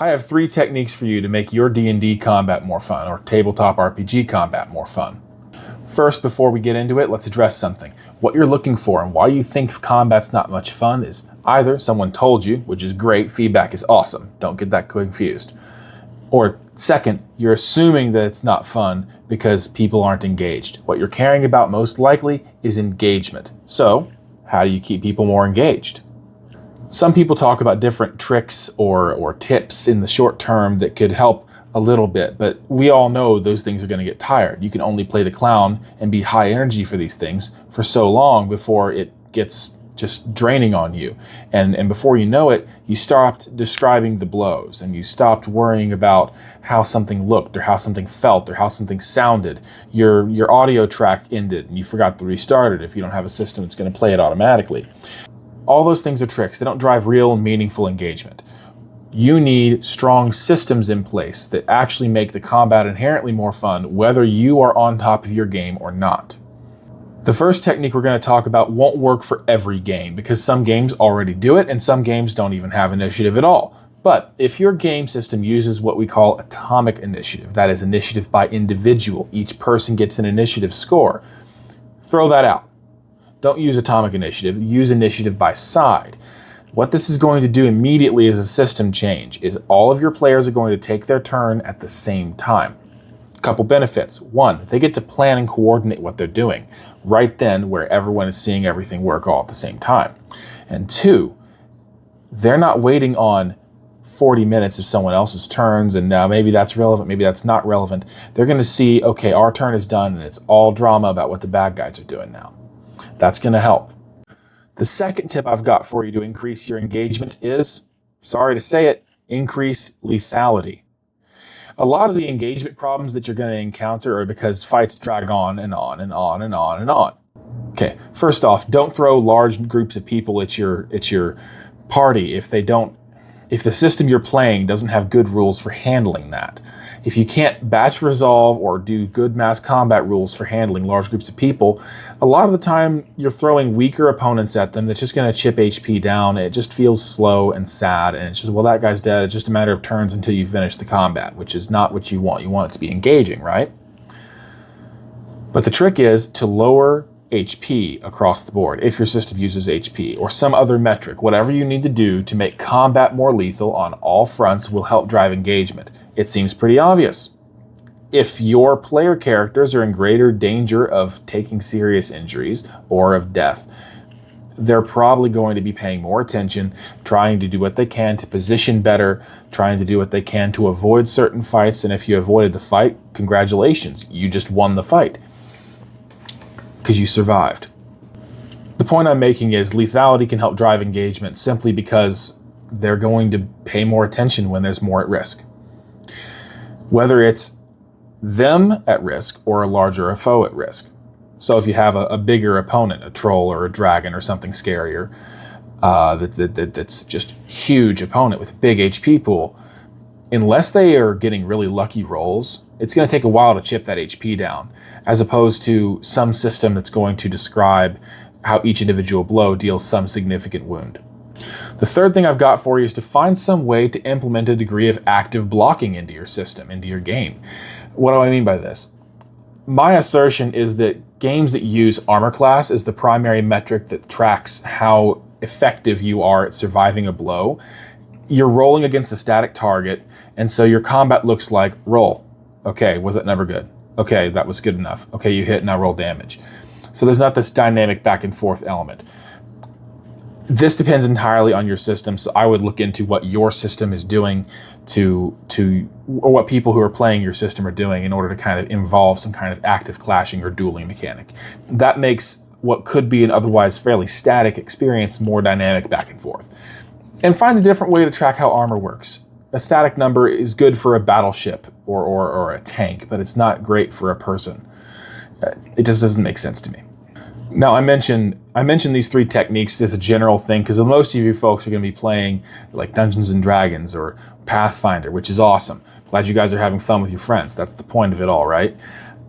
I have 3 techniques for you to make your D&D combat more fun, or tabletop RPG combat more fun. First, before we get into it, let's address something. What you're looking for and why you think combat's not much fun is either someone told you, which is great, feedback is awesome, don't get that confused. Or second, you're assuming that it's not fun because people aren't engaged. What you're caring about most likely is engagement. So, how do you keep people more engaged? Some people talk about different tricks or tips in the short term that could help a little bit, but we all know those things are going to get tired. You can only play the clown and be high energy for these things for so long before it gets just draining on you. And before you know it, you stopped describing the blows and you stopped worrying about how something looked or how something felt or how something sounded. Your audio track ended and you forgot to restart it if you don't have a system that's going to play it automatically. All those things are tricks. They don't drive real and meaningful engagement. You need strong systems in place that actually make the combat inherently more fun, whether you are on top of your game or not. The first technique we're going to talk about won't work for every game because some games already do it and some games don't even have initiative at all. But if your game system uses what we call atomic initiative, that is initiative by individual, each person gets an initiative score, throw that out. Don't use atomic initiative, use initiative by side. What this is going to do immediately is a system change, is all of your players are going to take their turn at the same time. A couple benefits. 1, they get to plan and coordinate what they're doing right then where everyone is seeing everything work all at the same time. And 2, they're not waiting on 40 minutes of someone else's turns and now maybe that's relevant, maybe that's not relevant. They're going to see, okay, our turn is done and it's all drama about what the bad guys are doing now. That's going to help. The second tip I've got for you to increase your engagement is, sorry to say it, increase lethality. A lot of the engagement problems that you're going to encounter are because fights drag on and on and on and on and on. Okay, first off, don't throw large groups of people at your party if the system you're playing doesn't have good rules for handling that. If you can't batch resolve or do good mass combat rules for handling large groups of people, a lot of the time you're throwing weaker opponents at them that's just going to chip HP down. It just feels slow and sad, and it's just, well, that guy's dead. It's just a matter of turns until you finish the combat, which is not what you want. You want it to be engaging, right? But the trick is to lower HP across the board if your system uses HP or some other metric. Whatever you need to do to make combat more lethal on all fronts will help drive engagement. It seems pretty obvious. If your player characters are in greater danger of taking serious injuries or of death, they're probably going to be paying more attention, trying to do what they can to position better, trying to do what they can to avoid certain fights. And if you avoided the fight, congratulations, you just won the fight because you survived. The point I'm making is lethality can help drive engagement simply because they're going to pay more attention when there's more at risk. Whether it's them at risk or a larger foe at risk. So if you have a bigger opponent, a troll or a dragon or something scarier, that's just huge opponent with a big HP pool, unless they are getting really lucky rolls, it's going to take a while to chip that HP down, as opposed to some system that's going to describe how each individual blow deals some significant wound. The third thing I've got for you is to find some way to implement a degree of active blocking into your system, into your game. What do I mean by this? My assertion is that games that use armor class as the primary metric that tracks how effective you are at surviving a blow, you're rolling against a static target, and so your combat looks like roll. Okay, was that never good? Okay, that was good enough. Okay, you hit, now roll damage. So there's not this dynamic back and forth element. This depends entirely on your system, so I would look into what your system is doing or what people who are playing your system are doing in order to kind of involve some kind of active clashing or dueling mechanic. That makes what could be an otherwise fairly static experience more dynamic back and forth. And find a different way to track how armor works. A static number is good for a battleship or a tank, but it's not great for a person. It just doesn't make sense to me. Now, I mentioned these 3 techniques as a general thing because most of you folks are going to be playing like Dungeons and Dragons or Pathfinder, which is awesome. Glad you guys are having fun with your friends. That's the point of it all, right?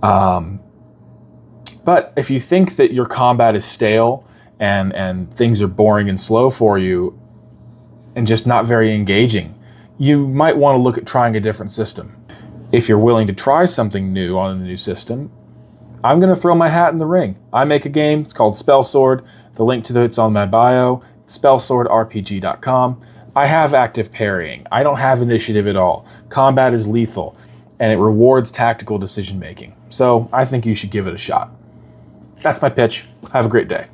But if you think that your combat is stale and things are boring and slow for you and just not very engaging, you might want to look at trying a different system. If you're willing to try something new on a new system, I'm going to throw my hat in the ring. I make a game, it's called Spellsword. The link to it's on my bio, spellswordrpg.com. I have active parrying. I don't have initiative at all. Combat is lethal, and it rewards tactical decision making. So I think you should give it a shot. That's my pitch. Have a great day.